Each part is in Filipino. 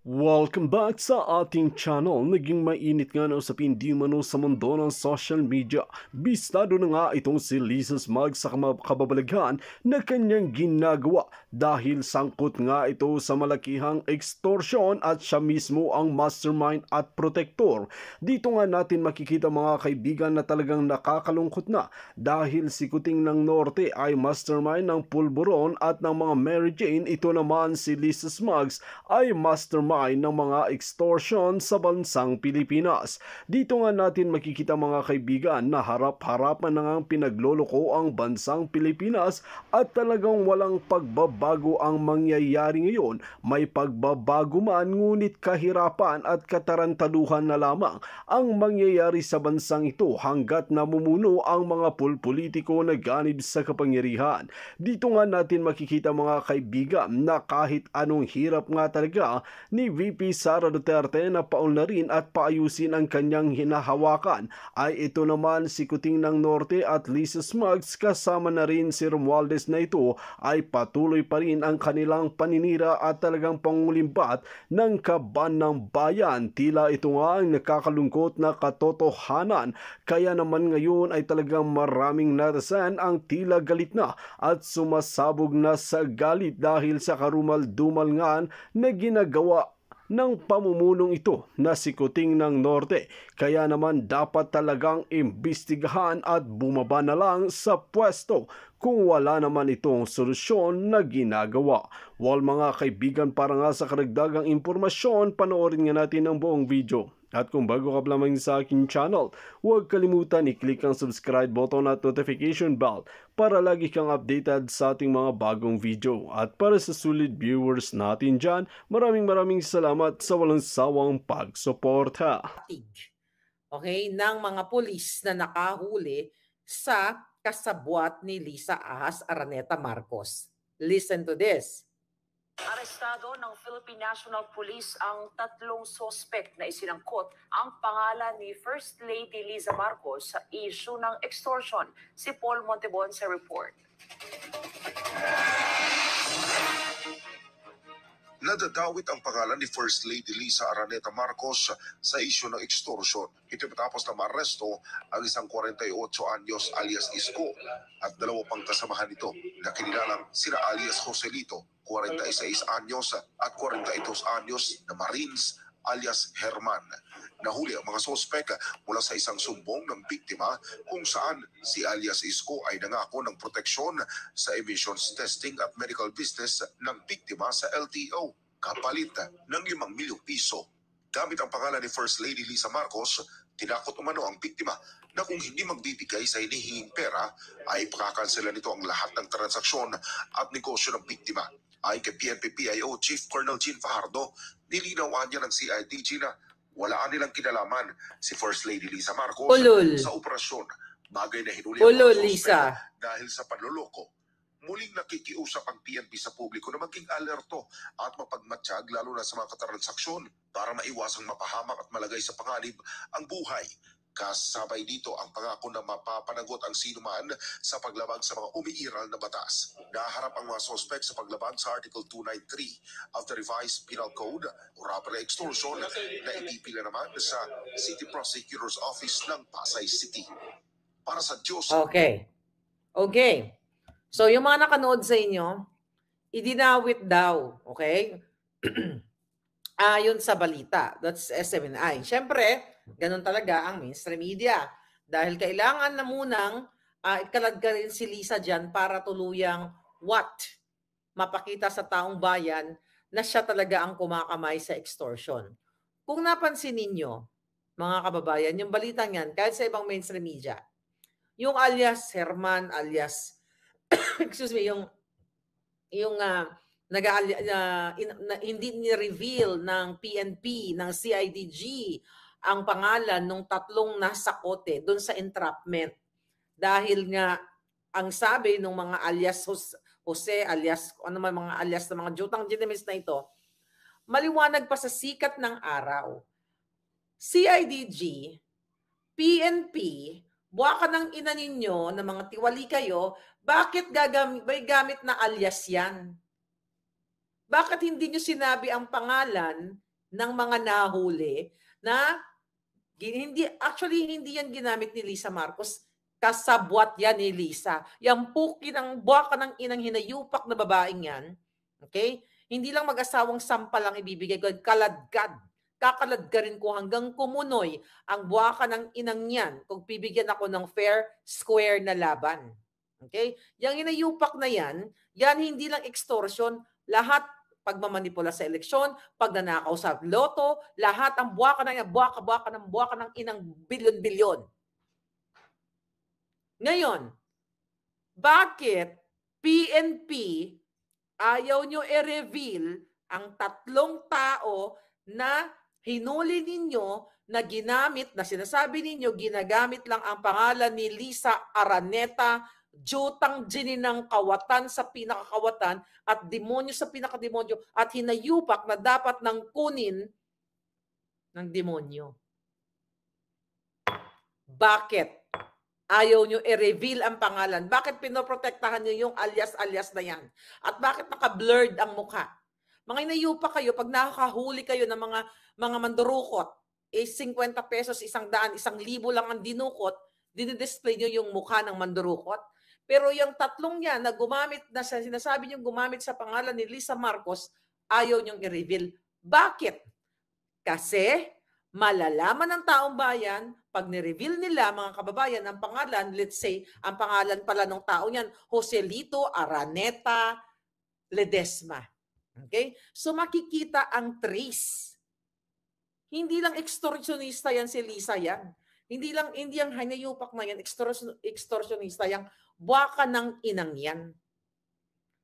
Welcome back sa ating channel. Naging mainit nga na usapin di mano sa mundo ng social media. Bistado na nga itong si Lisa Smug sa kababalaghan na kanyang ginagawa dahil sangkot nga ito sa malakihang extortion at siya mismo ang mastermind at protector. Dito nga natin makikita mga kaibigan na talagang nakakalungkot na dahil si Kuting ng Norte ay mastermind ng Pulburon at ng mga Mary Jane. Ito naman si Lisa Smugs ay mastermind ng mga extortion sa bansang Pilipinas. Dito nga natin makikita mga kaibigan na harap-harapan na ngang pinagloloko ang bansang Pilipinas at talagang walang pagbabago ang mangyayari ngayon. May pagbabago man ngunit kahirapan at katarantaduhan na lamang ang mangyayari sa bansang ito hanggat namumuno ang mga pulpolitiko na ganib sa kapangyarihan. Dito nga natin makikita mga kaibigan na kahit anong hirap nga talaga ni VP Sara Duterte na paunlarin at paayusin ang kanyang hinahawakan ay ito naman si Kuting ng Norte at Lisa Smugs kasama na rin si Romualdez na ito ay patuloy pa rin ang kanilang paninira at talagang pangulimbat ng kaban ng bayan. Tila ito nga ang nakakalungkot na katotohanan. Kaya naman ngayon ay talagang maraming netizen ang tila galit na at sumasabog na sa galit dahil sa karumal-dumal nga na ginagawa ng pamumulong ito na si Kuting ng Norte. Kaya naman dapat talagang imbestigahan at bumaba na lang sa pwesto kung wala naman itong solusyon na ginagawa. Well mga kaibigan, para nga sa karagdagang impormasyon, panoorin nga natin ang buong video. At kung bago ka pa lamang sa aking channel, huwag kalimutan i-click ang subscribe button at notification bell para lagi kang updated sa ating mga bagong video. At para sa sulit viewers natin dyan, maraming salamat sa walang sawang pagsuporta. Okay, ng mga pulis na nakahuli sa kasabwat ni Lisa Ahas Araneta Marcos. Listen to this. Arestado ng Philippine National Police ang tatlong suspect na isinangkot ang pangalan ni First Lady Liza Marcos sa issue ng extortion. Si Paul Montebon sa report. Nadadawit ang pangalan ni First Lady Liza Araneta Marcos sa isyu ng extortion. Ito matapos na maaresto ang isang 48 anyos alias Isko at dalawa pang kasamahan nito na kinilalang sina alias Joselito, 46 anyos at 42 anyos na Marines alias Herman. Nahuli ang mga sospek mula sa isang sumbong ng biktima kung saan si alias Isko ay nangako ng proteksyon sa emissions testing at medical business ng biktima sa LTO kapalit ng 5 milyong piso. Gamit ang pangalan ni First Lady Liza Marcos, tinakot umano ang biktima na kung hindi magbibigay sa hinihinging pera ay pakakansela nito ang lahat ng transaksyon at negosyo ng biktima. Ay kay PNP-PIO Chief Colonel Jean Fajardo, nilinawan niya ng CIDG na wala nilang kinalaman si First Lady Liza Marcos sa operasyon. Bagay na hinuli ang mga suspect dahil sa panloloko. Muling nakikiusap ang PNP sa publiko na maging alerto at mapagmatsyag lalo na sa mga katransaksyon para maiwasang mapahamak at malagay sa panganib ang buhay. Kasabay dito ang pangako na mapapanagot ang sinuman sa paglabag sa mga umiiral na batas. Naharap ang mga sospek sa paglabag sa Article 293 of the Revised Penal Code o robbery extortion na ipipila naman sa City Prosecutor's Office ng Pasay City. Para sa Diyos. Okay. So yung mga nakanood sa inyo, idinawit daw, okay? Ayon sa balita, that's SMNI. Siyempre, ganun talaga ang mainstream media. Dahil kailangan na munang ikaladka rin si Lisa dyan para tuluyang mapakita sa taong bayan na siya talaga ang kumakamay sa extortion. Kung napansin ninyo, mga kababayan, yung balita niyan, kahit sa ibang mainstream media, yung alias Herman, alias, excuse me, yung hindi ni-reveal ng PNP, ng CIDG ang pangalan ng tatlong nasa kote doon sa entrapment. Dahil nga, ang sabi ng mga alias Jose, alias, ano man mga alias ng mga jutang genimis na ito, maliwanag pa sa sikat ng araw. CIDG, PNP, buwaka ng ina ninyo na mga tiwali kayo, bakit may gamit na alias yan? Bakit hindi nyo sinabi ang pangalan ng mga nahuli na hindi yan ginamit ni Lisa Marcos. Kasabwat yan ni Lisa. Yung puki ng buwaka ng inang hinayupak na babaeng yan, okay? Hindi lang mag-asawang sampal ang ibibigay ko, kaladkad. Kakaladkarin ko hanggang kumunoy ang buwaka ng inang yan kung bibigyan ako ng fair, square na laban. Okay? Yung hinayupak na yan hindi lang extortion, lahat pagmamanipula sa eleksyon, pagnanakaw sa loto, lahat ang buwaka ng inang bilyon-bilyon. Ngayon, bakit PNP ayaw nyo i-reveal ang 3 tao na hinuli ninyo na ginamit, na sinasabi ninyo, ginagamit lang ang pangalan ni Lisa Araneta, jutang gininang kawatan sa pinakakawatan at demonyo sa pinakademonyo at hinayupak na dapat nang kunin ng demonyo. Bakit ayaw nyo i-reveal ang pangalan? Bakit pinoprotektahan nyo yung alias-alias na yan? At bakit naka-blurred ang mukha? Mga hinayupak kayo, pag nakakahuli kayo ng mga mandurukot, 50 pesos, 100, 1,000 lang ang dinukot, dinidisplay nyo yung mukha ng mandurukot. Pero yung 3 yan na gumamit, na sinasabi nyo gumamit sa pangalan ni Lisa Marcos, ayaw nyong i-reveal. Bakit? Kasi malalaman ng taong bayan, pag ni-reveal nila, mga kababayan, ang pangalan, let's say, ang pangalan pala ng tao niyan, Joselito Araneta Ledesma. Okay? So makikita ang trace. Hindi lang extortionista yan si Lisa yan. Hindi ang hinayupak na yan, extortionista yan, buwaka ng inang yan.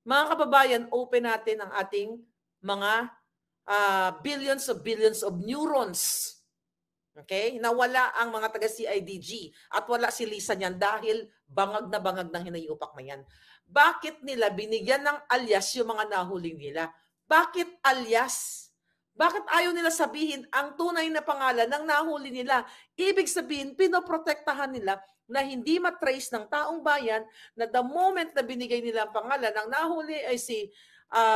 Mga kababayan, open natin ang ating mga billions of neurons. Okay? Nawala ang mga taga-CIDG at wala si Lisa niyan dahil bangag na bangag ng hinayupak na yan. Bakit nila binigyan ng alias yung mga nahuli nila? Bakit alias? Bakit ayaw nila sabihin ang tunay na pangalan ng nahuli nila? Ibig sabihin, pinoprotektahan nila na hindi matrace ng taong bayan na the moment na binigay nila ang pangalan ng nahuli ay si,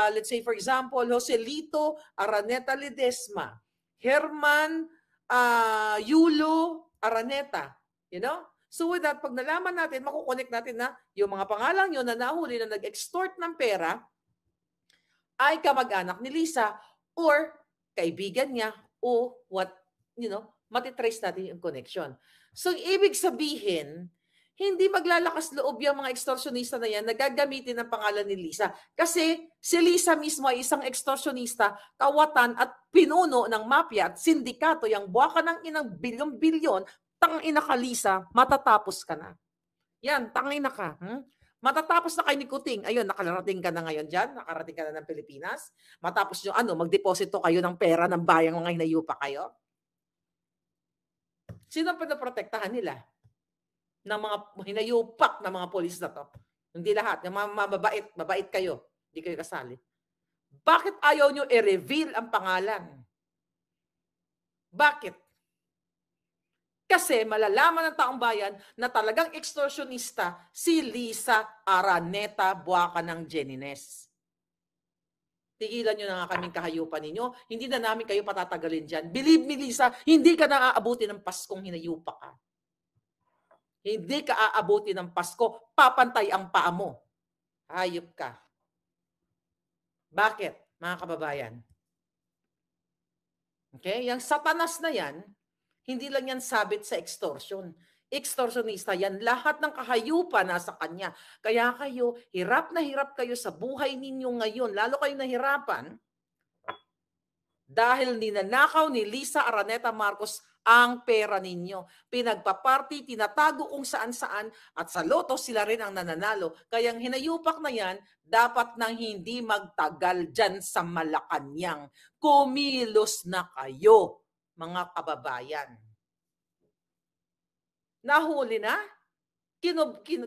let's say for example, Joselito Araneta Ledesma, Herman Yulo Araneta, you know? So with that, pag nalaman natin, makukonek natin na yung mga pangalan yun na nahuli na nag-extort ng pera ay kamag-anak ni Lisa or kaibigan niya o what, you know, matitrace natin yung connection. So ibig sabihin, hindi maglalakas loob yung mga extortionista na yan na gagamitin ang pangalan ni Lisa. Kasi si Lisa mismo ay isang extortionista, kawatan at pinuno ng mafia at sindikato, yung buwaka ng inang bilyon-bilyon, tangina ka Lisa, matatapos ka na. Yan, tangina ka. Matatapos na kay ni Kuting. Ayun, nakarating ka na ngayon dyan, nakarating ka na ng Pilipinas. Matapos nyo, magdeposito kayo ng pera ng bayang mga hinayupa kayo. Sino ang pinaprotektahan nila? Ng mga hinayupak na mga polis na to. Hindi lahat. Yung mga mabait kayo. Hindi kayo kasali. Bakit ayaw nyo i-reveal ang pangalan? Bakit? Kasi malalaman ng taong bayan na talagang extortionista si Lisa Araneta Buwaka ng Jenines. Tigilan nyo na nga kaming kahayupan ninyo. Hindi na namin kayo patatagalin dyan. Believe me, Lisa, hindi ka na aabuti ng Paskong hinayupa ka. Hindi ka aabuti ng Pasko, papantay ang paa mo. Hayop ka. Bakit, mga kababayan? Okay? Yung satanas na yan, hindi lang yan sabit sa extortion. Extortionista yan. Lahat ng kahayupan nasa kanya. Kaya kayo, hirap na hirap kayo sa buhay ninyo ngayon. Lalo kayo nahirapan dahil ninanakaw ni Lisa Araneta Marcos ang pera ninyo. Pinagpaparty, tinatago kung saan-saan at sa loto sila rin ang nananalo. Kaya ang hinayupak na yan, dapat nang hindi magtagal dyan sa Malacanang. Kumilos na kayo, mga kababayan. Nahuli na?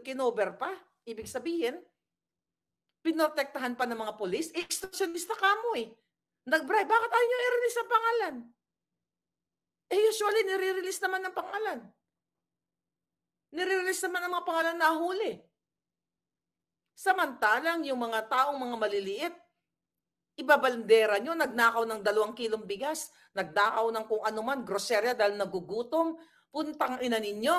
Kinover pa? Ibig sabihin, pinotektahan pa ng mga polis? Extortionista ka mo eh. Nag-bribe. Bakit ayaw nyo i-release ang pangalan? Usually, nire-release naman ng pangalan. Nire-release naman ng mga pangalan na nahuli. Samantalang yung mga taong mga maliliit, ibabaldera nyo, nagnakaw ng 2 kilong bigas, nagnakaw ng kung ano man, grocerya dahil nagugutom, puntang ina ninyo,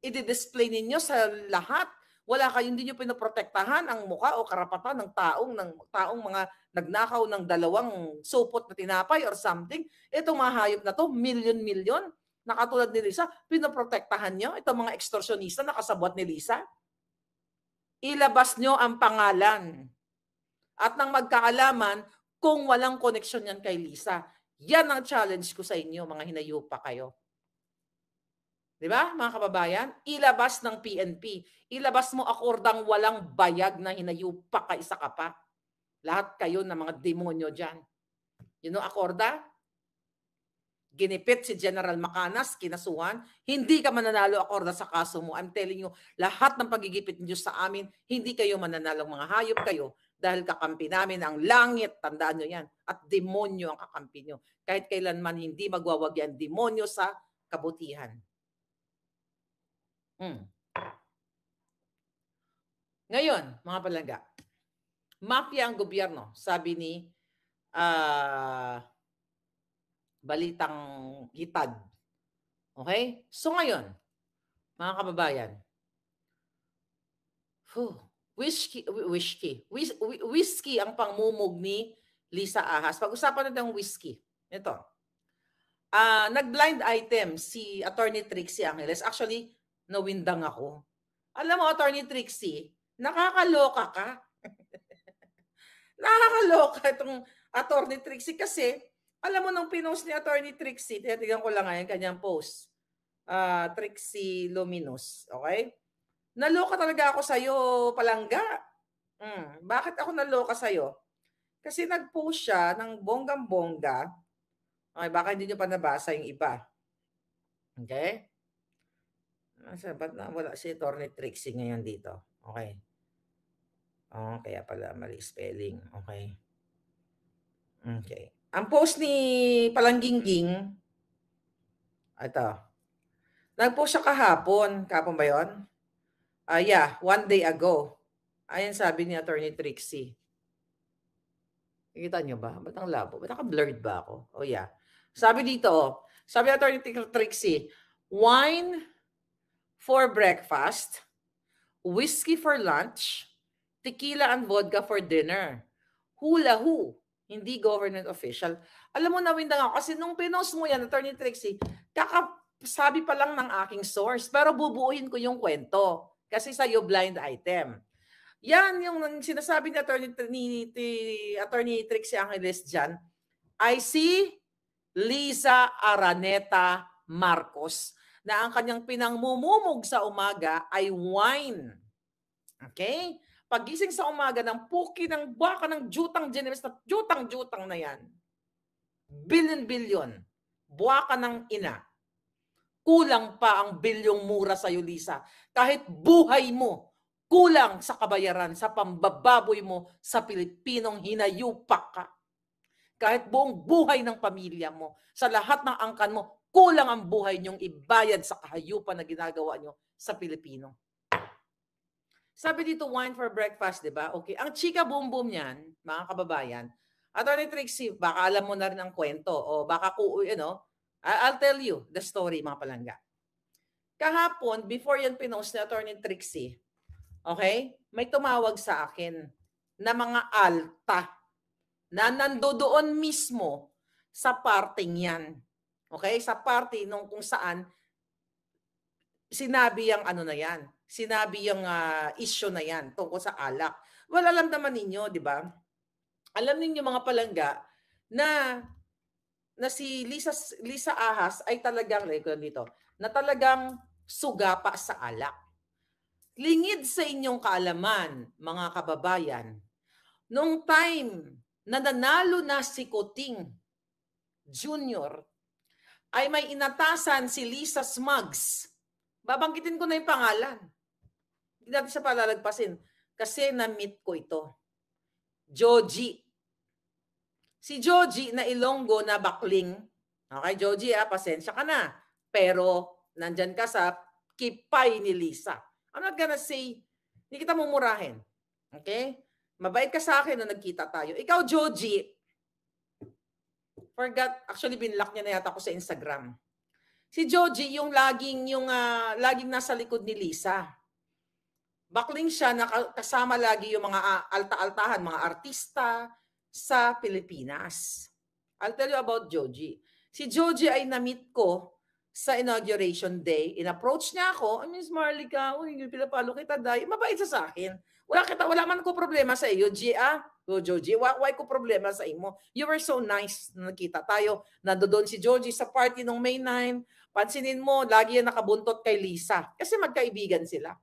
i-display ninyo sa lahat. Wala kayo, hindi nyo pinoprotektahan ang mukha o karapatan ng taong mga nagnakaw ng 2 supot na tinapay or something. Itong mga hayop na to, milyon-milyon, na katulad ni Lisa, pinoprotektahan nyo itong mga extortionista na kasabwat ni Lisa. Ilabas nyo ang pangalan. At nang magkaalaman, kung walang koneksyon yan kay Lisa, yan ang challenge ko sa inyo, mga hinayupa kayo. Di ba, mga kababayan? Ilabas ng PNP. Ilabas mo akordang walang bayag na hinayupa ka, isa ka pa. Lahat kayo na mga demonyo dyan. You know, akorda? Ginipit si General Macanas, kinasuhan. Hindi ka mananalo, akorda, sa kaso mo. I'm telling you, lahat ng pagigipit niyo sa amin, hindi kayo mananalo, mga hayop kayo. Dahil kakampi namin ang langit, tandaan nyo yan. At demonyo ang kakampi nyo. Kahit kailanman hindi magwawag yan, demonyo sa kabutihan. Ngayon, mga palangga, mafia ang gobyerno, sabi ni Balitang Hitad. Okay? So ngayon, mga kababayan, whiskey ang pangmumog ni Lisa Ahas. Pag-usapan natin ang whiskey. Ito. Nag-blind item si Attorney Trixie Angeles. Actually, nawindang ako. Alam mo, Attorney Trixie, nakakaloka ka. Nakakaloka itong Attorney Trixie kasi, alam mo, nung pinost ni Attorney Trixie, tinatignan ko lang ngayon kanyang post, Trixie Luminous, okay? Naloka talaga ako sa'yo, palangga. Bakit ako naloka sa'yo? Kasi nag-post siya ng bonggang-bongga. Okay, baka hindi nyo pa nabasa yung iba. Okay? Ba't na wala si Attorney Trixie ngayon dito? Okay. Kaya pala mali spelling. Okay. Okay. Ang post ni Palangginging, ito. Nag-post siya kahapon. Kahapon ba yun? Yeah, 1 day ago. Ayan sabi ni Attorney Trixie. Nakita nyo ba? Ba't ang labo? Ba't naka-blurred ba ako? Oh yeah. Sabi dito, sabi ni Attorney Trixie, wine for breakfast, whiskey for lunch, tequila and vodka for dinner. Hula who? Hindi government official. Alam mo, nawindang ako kasi nung pinost mo yan, Attorney Trixie, sabi pa lang ng aking source, pero bubuuin ko yung kwento. Kasi sa'yo blind item. Yan yung sinasabi ni Attorney Trixie Angeles dyan. I see Liza Araneta Marcos na ang kanyang pinangmumumog sa umaga ay wine. Okay? Pagising sa umaga ng puki ng baka ng jutang generous na jutang na yan. Billion. Buwaka ng ina. Kulang pa ang bilyong mura sa'yo, Lisa. Kahit buhay mo, kulang sa kabayaran, sa pambababoy mo sa Pilipinong hinayupak ka. Kahit buong buhay ng pamilya mo, sa lahat ng angkan mo, kulang ang buhay niyong ibayad sa kahayupan na ginagawa niyo sa Pilipino. Sabi dito, wine for breakfast, di ba? Okay. Ang chika boom boom niyan, mga kababayan, Attorney Trixie, baka alam mo na rin ang kwento o baka I'll tell you the story, mga palangga. Kahapon, before yan pinost ni Attorney Trixie, okay, may tumawag sa akin na mga alta na nandoon mismo sa parting yan. Okay, sa party nung kung saan sinabi yung ano na yan, sinabi yung issue na yan tungkol sa alak. Well, alam naman ninyo, di ba? Alam ninyo mga palangga na si Lisa Ahas ay talagang, na talagang sugapa sa alak. Lingid sa inyong kaalaman, mga kababayan, nung time na nanalo na si Kuting Jr., ay may inatasan si Lisa Smugs. Babanggitin ko na yung pangalan. Hindi natin siya palalagpasin. Kasi na-meet ko ito. Joji. Si Joji na Ilonggo na bakling. Okay, Joji, pasensya ka na. Pero, nandyan ka sa kipay ni Lisa. I'm not gonna say, hindi kita mumurahin. Okay? Mabait ka sa akin nung nagkita tayo. Ikaw, Joji, Forgot, actually binlock niya na yata ako sa Instagram. Si Joji, yung laging nasa likod ni Lisa. Bakling siya, kasama lagi yung mga alta-altahan, mga artista sa Pilipinas. I'll tell you about Joji. Si Joji ay na-meet ko sa inauguration day. In-approach niya ako, Miss Marlica, pinapalo kita, Day. Mabait siya sa akin. Wala man ko problema sa iyo, Gia. Joji, why ko problema sa imo? You were so nice na nakita tayo. Nandoon si Joji sa party nung May 9. Pansinin mo, lagi yan nakabuntot kay Lisa. Kasi magkaibigan sila.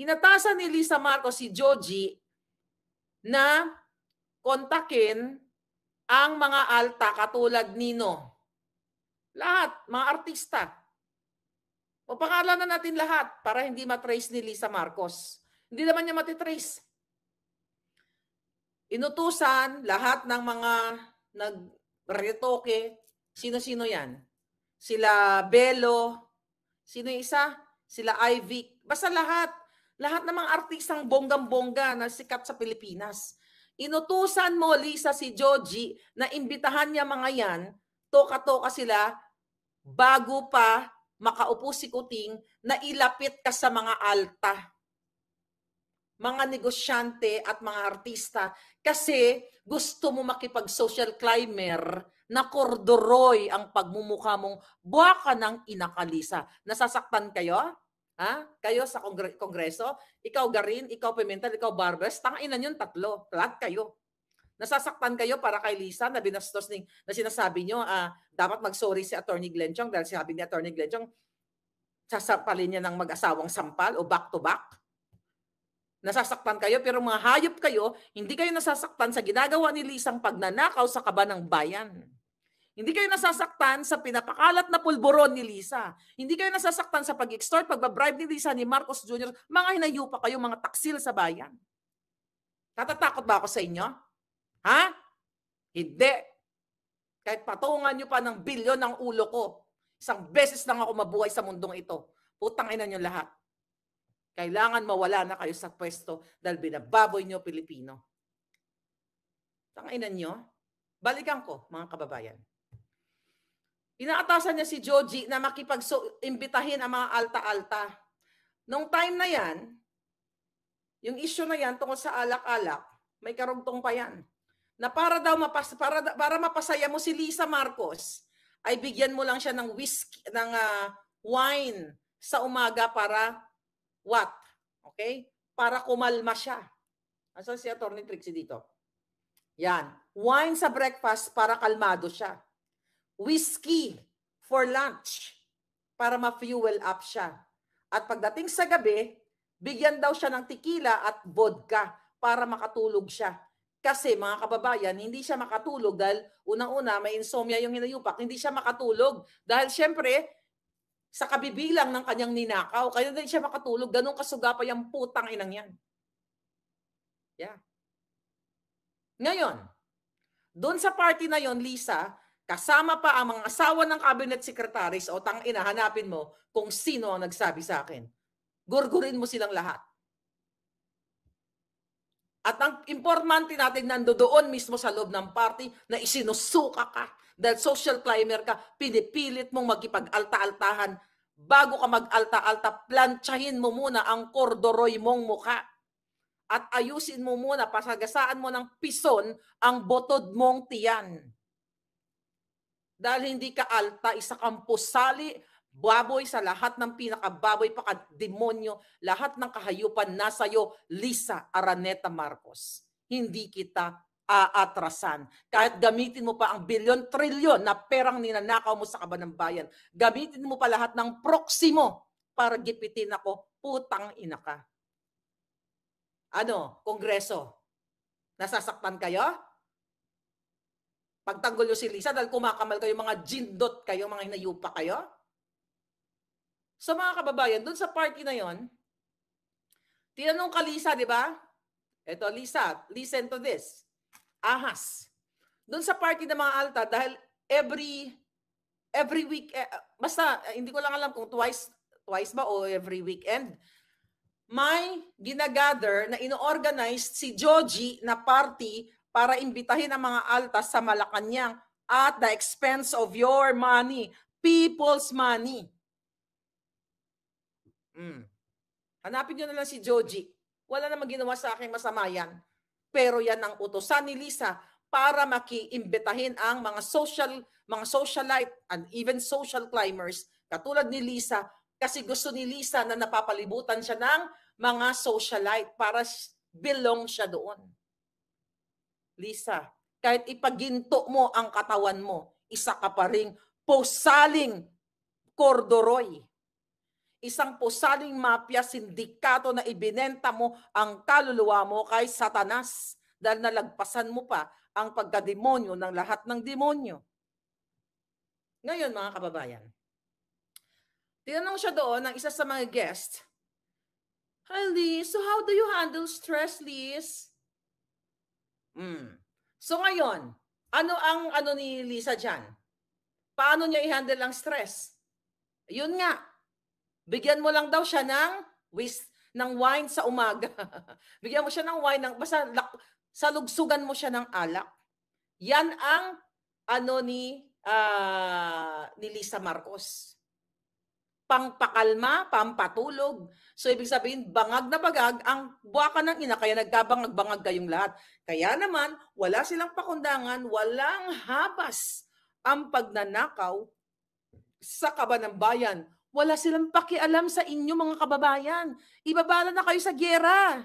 Inatasan ni Lisa Marcos si Joji na kontakin ang mga alta katulad Nino. Lahat, mga artista. O pangalanan natin lahat para hindi matrace ni Lisa Marcos. Hindi naman niya matitrace. Inutusan lahat ng mga nag-retoke. Sino-sino yan? Sila Belo. Sino yung isa? Sila Ivy. Basta lahat. Lahat ng mga artistang bonggang-bongga na sikat sa Pilipinas. Inutusan mo, Lisa, si Joji na imbitahan niya mga yan. Toka-toka sila bago pa makaupo si Kuting na ilapit ka sa mga alta, mga negosyante at mga artista kasi gusto mo makipag-social climber na kordoroy ang pagmumukha mong buwaka ng inakalisa. Nasasaktan kayo? Ha? Kayo sa kongreso? Ikaw Garin, ikaw Pimentel, ikaw Barbers, tangainan yung tatlo. Lahat kayo. Nasasaktan kayo para kay Lisa na binastos na sinasabi nyo, dapat mag-sorry si Attorney Glenchong dahil sinabi ni Attorney Glenchong sasampalin niya ng mag-asawang sampal o back-to-back. Nasasaktan kayo pero mga hayop kayo, hindi kayo nasasaktan sa ginagawa ni Lisang pagnanakaw sa kaba ng bayan. Hindi kayo nasasaktan sa pinapakalat na pulburon ni Lisa. Hindi kayo nasasaktan sa pag-extort, pagbabribe ni Lisa, ni Marcos Jr. Mga hinayupa kayo, mga taksil sa bayan. Natatakot ba ako sa inyo? Ha? Hindi. Kahit patungan nyo pa ng bilyon ng ulo ko, isang beses lang ako mabuhay sa mundong ito. Putang ina nyo lahat. Kailangan mawala na kayo sa pwesto dahil binababoy nyo Pilipino. Tangainan nyo. Balikan ko, mga kababayan. Inaatasan niya si Joji na makipag-imbitahin ang mga alta-alta. Nung time na yan, yung issue na yan tungkol sa alak-alak, may karugtong pa yan. Na para mapasaya mo si Lisa Marcos, ay bigyan mo lang siya ng wine sa umaga para what? Okay? Para kumalma siya. Asan si Atty. Trixie dito? Yan. Wine sa breakfast para kalmado siya. Whiskey for lunch para ma-fuel up siya. At pagdating sa gabi, bigyan daw siya ng tequila at vodka para makatulog siya. Kasi mga kababayan, hindi siya makatulog dahil unang-una may insomnia yung hinayupak. Hindi siya makatulog dahil syempre sa kabibilang ng kanyang ninakaw. Kaya hindi siya makatulog. Ganun kasugapay ang putang inang yan. Yeah. Ngayon, doon sa party na yon, Lisa, kasama pa ang mga asawa ng cabinet secretaries o tangina, hanapin mo kung sino ang nagsabi sa akin. Gurgurin mo silang lahat. At ang importante natin nandoon mismo sa loob ng party na isinusuka ka dahil social climber ka, pinipilit mong magkipag-alta-altahan. Bago ka mag-alta-alta, plantsahin mo muna ang kordoroy mong mukha. At ayusin mo muna, pasagasaan mo ng pison ang botod mong tiyan. Dahil hindi ka alta, isa kang pusali, baboy sa lahat ng pinakababoy, pakademonyo, lahat ng kahayupan nasa iyo, Lisa Araneta Marcos. Hindi kita aatrasan. Kahit gamitin mo pa ang bilyon, trilyon na perang ninanakaw mo sa kaban ng bayan, gamitin mo pa lahat ng proxy mo para gipitin ako, putang ina ka. Ano, Kongreso? Nasasaktan kayo? Pagtanggol nyo si Lisa dahil kumakamal kayo, mga jindot kayo, mga hinayupa kayo? So mga kababayan, dun sa party na yon, tinanong ka Lisa, di ba? Eto Lisa, listen to this. Ahas. Dun sa party ng mga alta, dahil every week, basta hindi ko lang alam kung twice ba o every weekend, may ginagather na ino-organize si Joji na party para imbitahin ang mga alta sa Malacanang at the expense of your money. People's money. Hanapin nyo na lang si Joji. Wala namang ginawa sa akin masama yan. Pero yan ang utosan ni Lisa para makiimbitahin ang mga socialite and even social climbers katulad ni Lisa, kasi gusto ni Lisa na napapalibutan siya ng mga socialite para belong siya doon. Lisa, kahit ipaginto mo ang katawan mo, isa ka pa ring posaling kordoroy. Isang posaling mafia sindikato na ibinenta mo ang kaluluwa mo kay Satanas dahil nalagpasan mo pa ang pagkademonyo ng lahat ng demonyo. Ngayon mga kababayan, tinanong siya doon ng isa sa mga guest, "Hi Liz, so how do you handle stress, Liz?" So ngayon, ano ni Lisa dyan? Paano niya i-handle ang stress? Yun nga, bigyan mo lang daw siya ng wine sa umaga. Bigyan mo siya ng wine, basta salugsugan mo siya ng alak. Yan ang ni Lisa Marcos. Pangpakalma, pampatulog. So ibig sabihin, bangag na bagag ang buwaka ng ina, kaya nagkabangag-bangag kayong lahat. Kaya naman, wala silang pakundangan, walang habas ang pagnanakaw sa kaban ng bayan. Wala silang pakialam sa inyo mga kababayan. Ibabala na kayo sa gyera.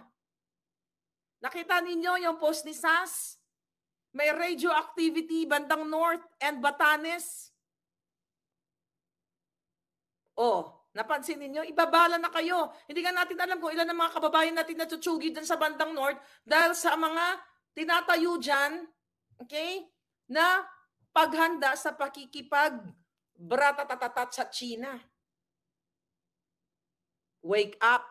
Nakita ninyo yung post ni Sas? May radioactivity bandang North and Batanes. Napansin ninyo? Ibabala na kayo. Hindi nga natin alam kung ilan ng mga kababayan natin na tutsugi dyan sa bandang North dahil sa mga tinatayo dyan, okay, na paghanda sa pakikipag-bratatatatat sa China. Wake up,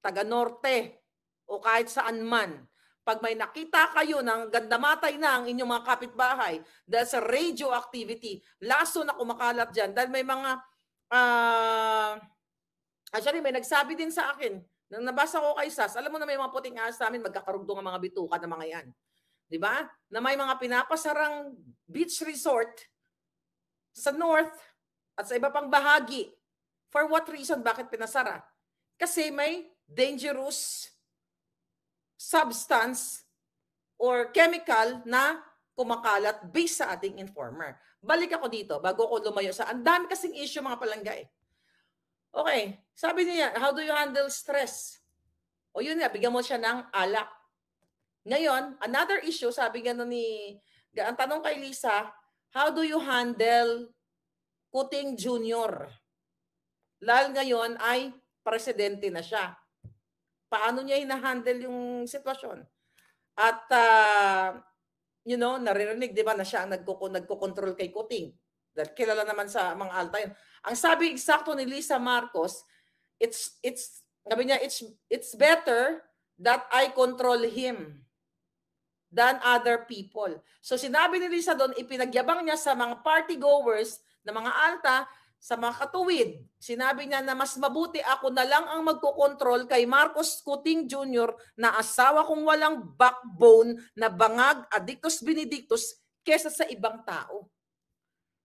taga-norte, o kahit saan man. Pag may nakita kayo ng gandamatay na ang inyong mga kapitbahay dahil sa radioactivity, laso na kumakalat dyan, dahil may mga actually, may nagsabi din sa akin, nang nabasa ko kay Sas, alam mo na may mga puting ahas sa amin, magkakarugtong ang mga bituka ng mga yan. Diba? Na may mga pinapasarang beach resort sa north at sa iba pang bahagi. For what reason? Bakit pinasara? Kasi may dangerous substance or chemical na kumakalat based sa ating informer. Balik ako dito bago ko lumayo sa ang dami kasing issue mga palangga eh. Okay, sabi niya, how do you handle stress? O yun nga, bigyan mo siya ng alak. Ngayon, another issue, sabi nga ang tanong kay Lisa, how do you handle Kuting Jr.? Lalo ngayon ay presidente na siya. Paano niya hinahandle yung sitwasyon? At naririnig, di ba, na siya ang nagko-control kay Kuting. Dahil kilala naman sa mga alta yun. Ang sabi eksakto ni Lisa Marcos, sabi niya, it's better that I control him than other people. So sinabi ni Lisa doon, ipinagyabang niya sa mga party goers na mga alta, sa mga katuwid. Sinabi niya na mas mabuti ako na lang ang magkokontrol kay Marcos Kuting Jr. na asawa kong walang backbone na bangag addictus benedictus kesa sa ibang tao.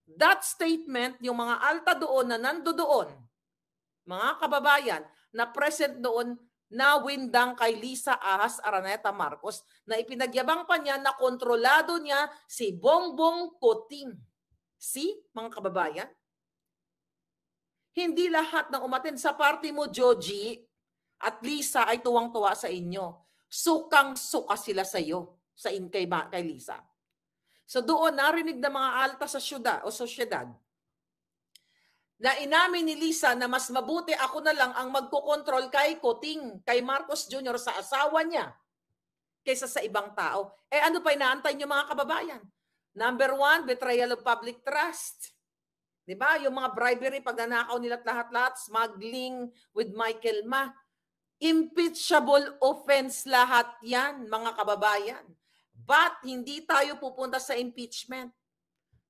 That statement, yung mga alta doon na nandoon, mga kababayan, na present doon, na windang kay Lisa Ahas Araneta Marcos, na ipinagyabang pa niya na kontrolado niya si Bongbong Kuting. See, mga kababayan? Hindi lahat ng umaten sa party mo, Joji, at Lisa ay tuwang-tuwa sa inyo. Sukang-suka sila sa iyo, kay Lisa. So doon, narinig ng mga alta sa syudad o sosyedad na inamin ni Lisa na mas mabuti ako na lang ang magkokontrol kay Kuting, kay Marcos Jr. sa asawa niya kaysa sa ibang tao. Ano pa inaantay niyo mga kababayan? Number 1, betrayal of public trust. Diba? Yung mga bribery, pagnanakaw nila lahat-lahat, smuggling with Michael Ma. Impeachable offense lahat yan, mga kababayan. But hindi tayo pupunta sa impeachment.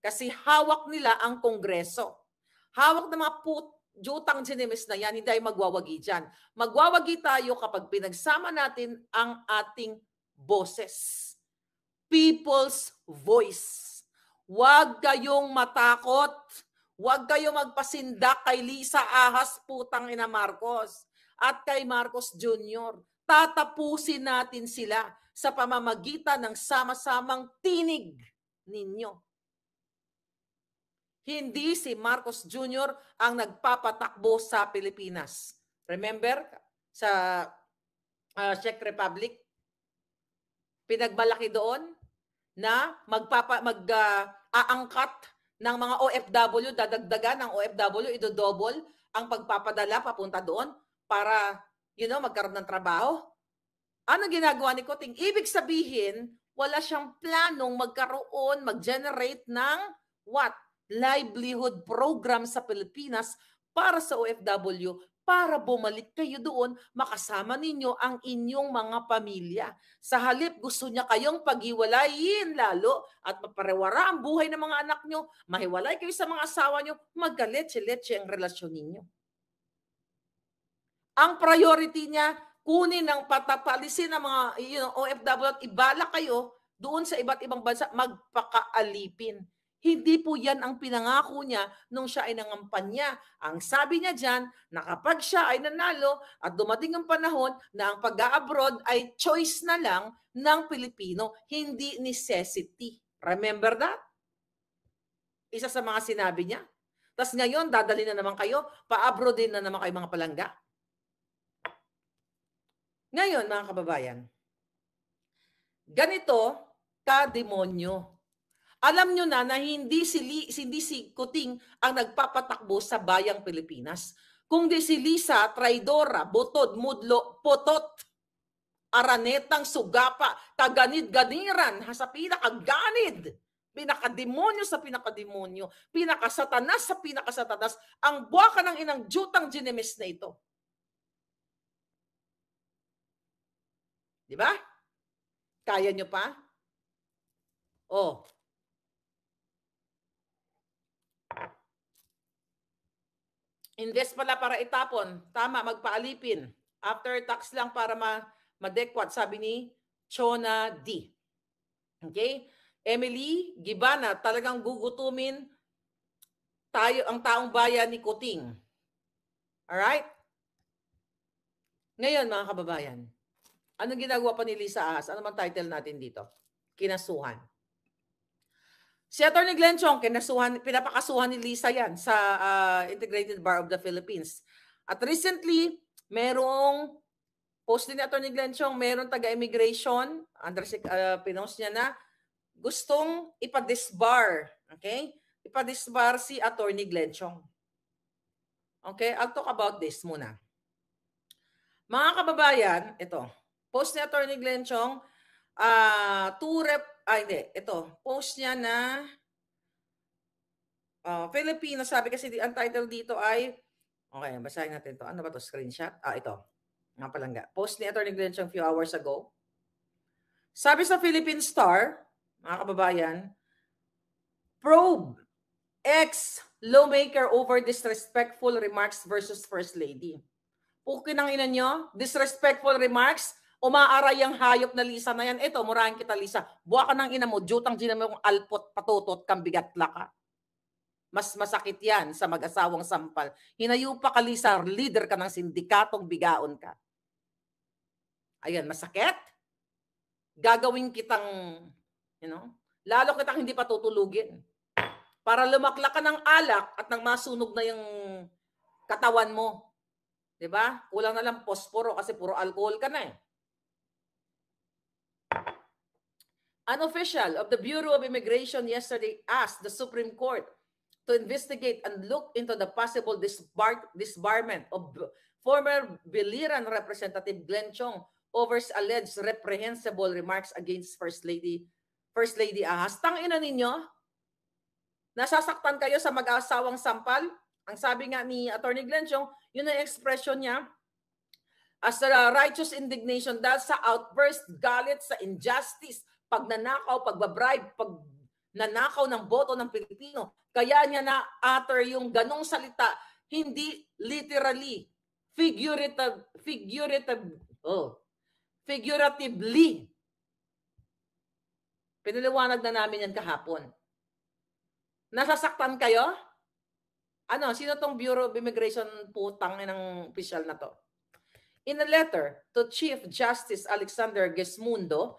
Kasi hawak nila ang Kongreso. Hawak ng mga jutang sinimis na yan, hindi tayo magwawagi dyan. Magwawagi tayo kapag pinagsama natin ang ating boses. People's voice. Huwag kayong matakot. Huwag kayong magpasindak kay Lisa Ahas, putang ina Marcos, at kay Marcos Jr. Tatapusin natin sila sa pamamagitan ng sama-samang tinig ninyo. Hindi si Marcos Jr. ang nagpapatakbo sa Pilipinas. Remember, sa Czech Republic, pinagmalaki doon na aangkat ng mga OFW, dadagdagan ng OFW, idodouble ang pagpapadala papunta doon para, magkaroon ng trabaho. Ano ginagawa ni Kuting? Ibig sabihin, wala siyang planong magkaroon, mag-generate ng what? Livelihood program sa Pilipinas para sa OFW, para bumalik kayo doon, makasama ninyo ang inyong mga pamilya. Sa halip, gusto niya kayong paghiwalayin lalo at maparewara ang buhay ng mga anak nyo, mahiwalay kayo sa mga asawa nyo, magkaletse-letse ang relasyon ninyo. Ang priority niya, kunin ng patapalisin ng mga OFW at ibala kayo doon sa iba't ibang bansa, magpakaalipin. Hindi po yan ang pinangako niya nung siya ay nangampanya. Ang sabi niya dyan, na kapag siya ay nanalo at dumating ang panahon na ang pag-abroad ay choice na lang ng Pilipino, hindi necessity. Remember that? Isa sa mga sinabi niya. Tapos ngayon, dadali na naman kayo, pa-abroad din na naman kayo mga palangga. Ngayon, mga kababayan, ganito ka-demonyo. Alam nyo na hindi si Kuting ang nagpapatakbo sa bayang Pilipinas. Kundi si Lisa, traidora, butod, mudlo, potot, aranetang sugapa, kaganid-ganiran, sa pinakaganid, pinakademonyo sa pinakademonyo, pinakasatanas sa pinakasatanas, ang buwaka ng inang jutang ginemes na ito. Di ba? Kaya nyo pa? Oh. Invest pala para itapon. Tama, magpaalipin. After tax lang para madekwat, sabi ni Chona D. Okay? Emily Gibana, talagang gugutumin tayo ang taong bayan ni Kuting. Alright? Ngayon, mga kababayan, anong ginagawa pa ni Lisa Ahas? Ano man title natin dito? Kinasuhan. Si Atty. Glenn Chong, pinapakasuhan ni Lisa yan sa Integrated Bar of the Philippines. At recently, merong post din ni Atty. Glenn Chong, merong taga-immigration, pinost niya na gustong ipadisbar. Okay? Ipadisbar si Atty. Glenn Chong. Okay? I'll talk about this muna. Mga kababayan, ito. Post ni Atty. Glenn Chong, post niya na Filipino, sabi kasi ang title dito ay, okay, basahin natin to. Ano ba to? Screenshot? Ito. Nga palangga. Post ni Atty. Glenn Chong few hours ago. Sabi sa Philippine Star, mga kababayan, probe ex-lawmaker over disrespectful remarks versus First Lady. Pukin ang ina nyo, disrespectful remarks, umaaray ang hayop na Lisa na yan. Ito, murahin kita, Lisa. Buwa ka ng ina mo, jutang ginamay kong alpot, patutot, kang bigatla ka. Mas masakit yan sa mag-asawang sampal. Hinayo pa ka, Lisa, leader ka ng sindikatong bigaon ka. Ayan, masakit. Gagawin kitang, lalo kitang hindi patutulugin. Para lumakla ka ng alak at nang masunog na yung katawan mo. Diba? Kulang na lang posporo kasi puro alcohol ka na eh. An official of the Bureau of Immigration yesterday asked the Supreme Court to investigate and look into the possible disbarment of former Biliran Representative Glenn Chong over alleged reprehensible remarks against First Lady Ahas. Tangina ninyo, nasasaktan kayo sa mag-asawang sampal? Ang sabi nga ni Atty. Glenn Chong, yun ang expression niya, as a righteous indignation dahil sa outburst, galit sa injustice, pagnanakaw, pagbabribe, pagnanakaw ng boto ng Pilipino. Kaya niya na-utter yung ganong salita, hindi literally, figuratively. Pinaliwanag na namin yan kahapon. Nasasaktan kayo? Ano, sino tong Bureau of Immigration putang ng opisyal na to? In a letter to Chief Justice Alexander Gesmundo,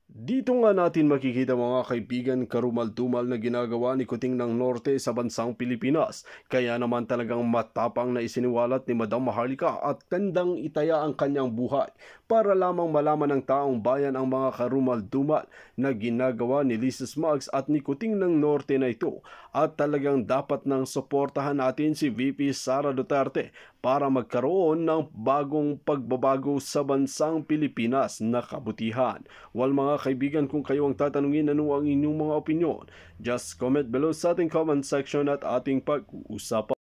Dito nga natin makikita mga kaibigan karumal-dumal na ginagawa ni Kuting ng Norte sa bansang Pilipinas. Kaya naman talagang matapang na isiniwalat ni Madam Maharlika at tandang itaya ang kanyang buhay para lamang malaman ng taong bayan ang mga karumal-dumal na ginagawa ni Lices Maggs at ni Kuting ng Norte na ito. At talagang dapat nang suportahan natin si VP Sara Duterte para magkaroon ng bagong pagbabago sa bansang Pilipinas na kabutihan. Well mga kaibigan, kung kayo ang tatanungin ano ang inyong mga opinyon, just comment below sa ating comment section at ating pag-uusapan.